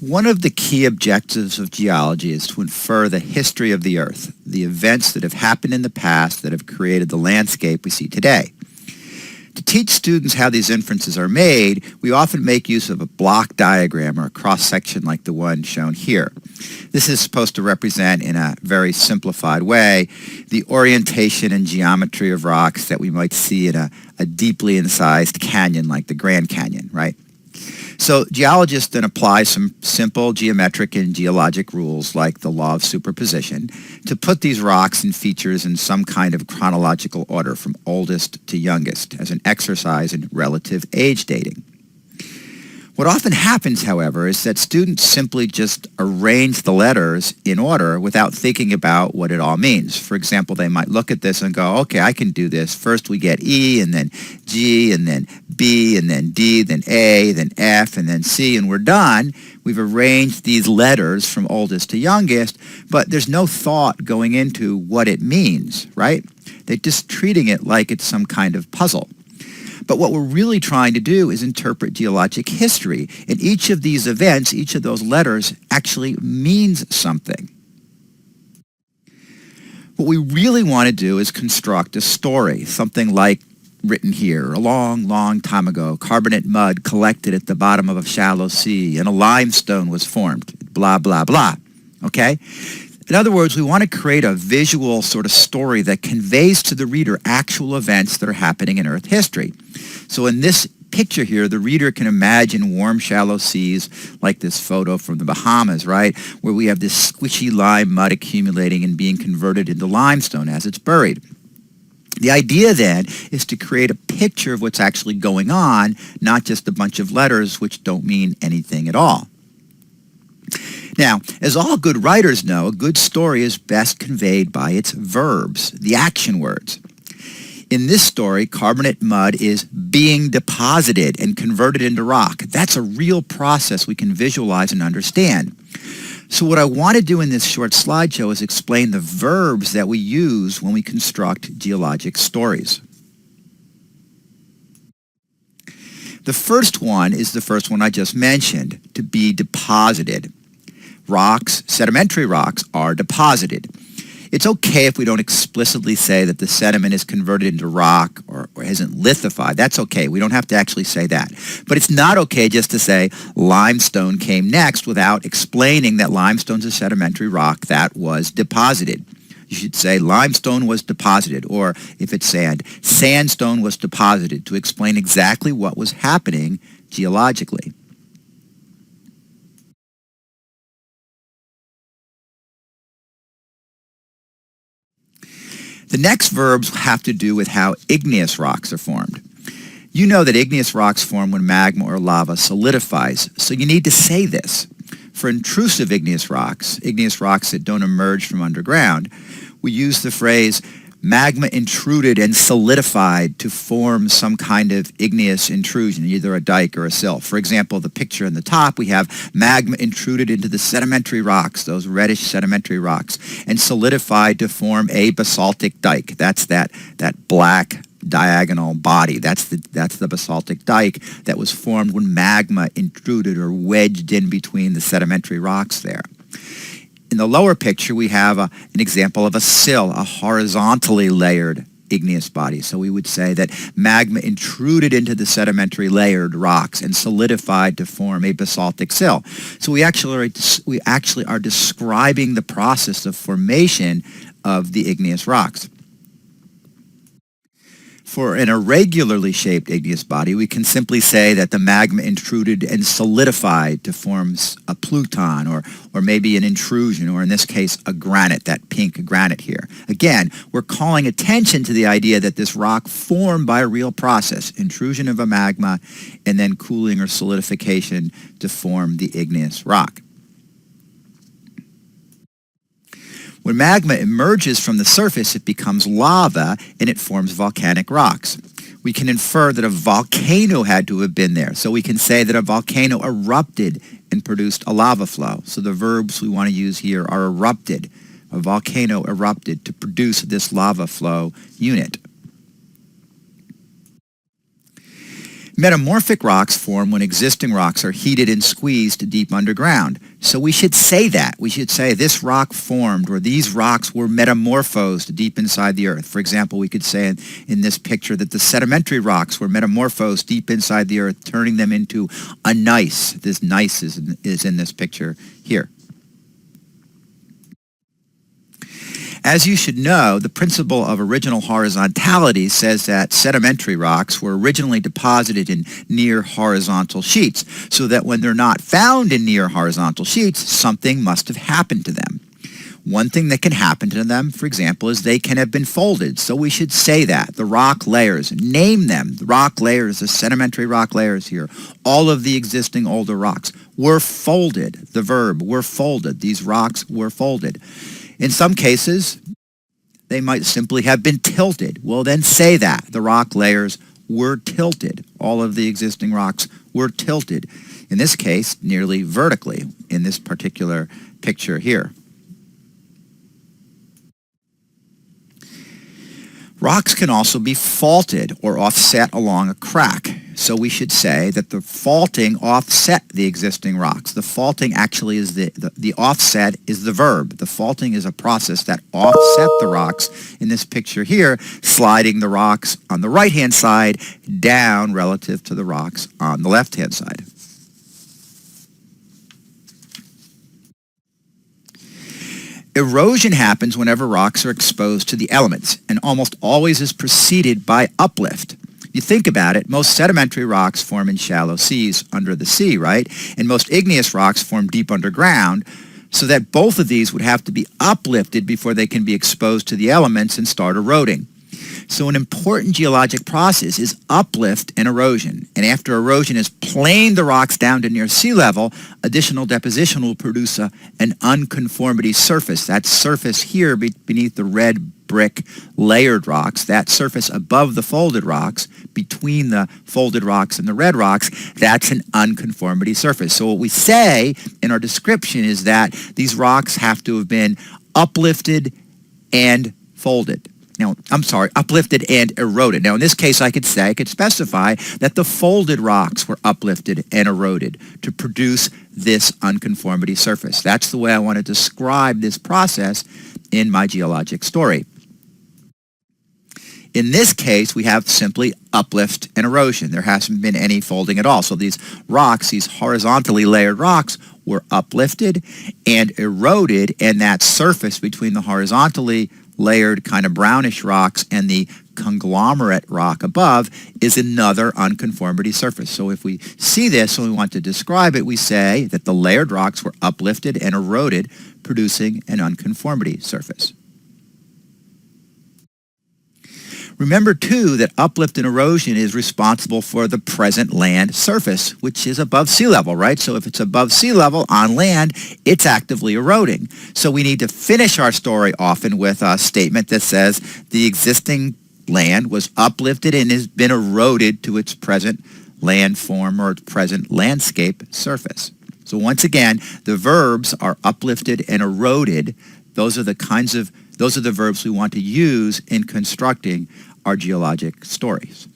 One of the key objectives of geology is to infer the history of the Earth, the events that have happened in the past that have created the landscape we see today. To teach students how these inferences are made, we often make use of a block diagram or a cross-section like the one shown here. This is supposed to represent, in a very simplified way, the orientation and geometry of rocks that we might see in a deeply incised canyon like the Grand Canyon, right? So geologists then apply some simple geometric and geologic rules like the law of superposition to put these rocks and features in some kind of chronological order from oldest to youngest as an exercise in relative age dating. What often happens, however, is that students simply just arrange the letters in order without thinking about what it all means. For example, they might look at this and go, okay, I can do this. First we get E, and then G, and then B, and then D, then A, then F, and then C, and we're done. We've arranged these letters from oldest to youngest, but there's no thought going into what it means, right? They're just treating it like it's some kind of puzzle. But what we're really trying to do is interpret geologic history. And each of these events, each of those letters, actually means something. What we really want to do is construct a story, something like written here. A long, long time ago, carbonate mud collected at the bottom of a shallow sea, and a limestone was formed, blah, blah, blah. Okay? In other words, we want to create a visual sort of story that conveys to the reader actual events that are happening in Earth history. So in this picture here, the reader can imagine warm, shallow seas like this photo from the Bahamas, right, where we have this squishy lime mud accumulating and being converted into limestone as it's buried. The idea then is to create a picture of what's actually going on, not just a bunch of letters which don't mean anything at all. Now, as all good writers know, a good story is best conveyed by its verbs, the action words. In this story, carbonate mud is being deposited and converted into rock. That's a real process we can visualize and understand. So what I want to do in this short slideshow is explain the verbs that we use when we construct geologic stories. The first one is the first one I just mentioned, to be deposited. Rocks, sedimentary rocks, are deposited. It's okay if we don't explicitly say that the sediment is converted into rock or isn't lithified. That's okay. We don't have to actually say that. But it's not okay just to say limestone came next without explaining that limestone's a sedimentary rock that was deposited. You should say limestone was deposited, or if it's sand, sandstone was deposited, to explain exactly what was happening geologically. The next verbs have to do with how igneous rocks are formed. You know that igneous rocks form when magma or lava solidifies, so you need to say this. For intrusive igneous rocks that don't emerge from underground, we use the phrase magma intruded and solidified to form some kind of igneous intrusion, either a dike or a sill. For example, the picture in the top, we have magma intruded into the sedimentary rocks, those reddish sedimentary rocks, and solidified to form a basaltic dike. That's that black diagonal body. That's the basaltic dike that was formed when magma intruded or wedged in between the sedimentary rocks there. In the lower picture, we have an example of a sill, a horizontally layered igneous body. So we would say that magma intruded into the sedimentary layered rocks and solidified to form a basaltic sill. So we actually are describing the process of formation of the igneous rocks. For an irregularly shaped igneous body, we can simply say that the magma intruded and solidified to form a pluton, or maybe an intrusion, or in this case, a granite, that pink granite here. Again, we're calling attention to the idea that this rock formed by a real process, intrusion of a magma, and then cooling or solidification to form the igneous rock. When magma emerges from the surface, it becomes lava and it forms volcanic rocks. We can infer that a volcano had to have been there. So we can say that a volcano erupted and produced a lava flow. So the verbs we want to use here are erupted. A volcano erupted to produce this lava flow unit. Metamorphic rocks form when existing rocks are heated and squeezed deep underground. So we should say that. We should say this rock formed, or these rocks were metamorphosed deep inside the earth. For example, we could say in this picture that the sedimentary rocks were metamorphosed deep inside the earth, turning them into a gneiss. This gneiss is in this picture here. As you should know, the principle of original horizontality says that sedimentary rocks were originally deposited in near horizontal sheets, so that when they're not found in near horizontal sheets, something must have happened to them. One thing that can happen to them, for example, is they can have been folded. So we should say that. The rock layers, name them. The rock layers, the sedimentary rock layers here, all of the existing older rocks were folded. The verb, were folded. These rocks were folded. In some cases, they might simply have been tilted. Well, then say that. The rock layers were tilted. All of the existing rocks were tilted. In this case, nearly vertically in this particular picture here. Rocks can also be faulted or offset along a crack. So we should say that the faulting offset the existing rocks. The faulting actually is the offset is the verb. The faulting is a process that offset the rocks in this picture here, sliding the rocks on the right-hand side down relative to the rocks on the left-hand side. Erosion happens whenever rocks are exposed to the elements and almost always is preceded by uplift. You think about it, most sedimentary rocks form in shallow seas under the sea, right? And most igneous rocks form deep underground, so that both of these would have to be uplifted before they can be exposed to the elements and start eroding. So an important geologic process is uplift and erosion. And after erosion has planed the rocks down to near sea level, additional deposition will produce an unconformity surface. That surface here beneath the red brick layered rocks, that surface above the folded rocks, between the folded rocks and the red rocks, that's an unconformity surface. So what we say in our description is that these rocks have to have been uplifted and folded. Now, uplifted and eroded. Now, in this case, I could specify that the folded rocks were uplifted and eroded to produce this unconformity surface. That's the way I want to describe this process in my geologic story. In this case, we have simply uplift and erosion. There hasn't been any folding at all. So these rocks, these horizontally layered rocks, were uplifted and eroded, and that surface between the horizontally layered kind of brownish rocks and the conglomerate rock above is another unconformity surface. So if we see this and we want to describe it, we say that the layered rocks were uplifted and eroded, producing an unconformity surface. Remember, too, that uplift and erosion is responsible for the present land surface, which is above sea level, right? So if it's above sea level on land, it's actively eroding. So we need to finish our story often with a statement that says the existing land was uplifted and has been eroded to its present land form or its present landscape surface. So once again, the verbs are uplifted and eroded. Those are the verbs we want to use in constructing our geologic stories.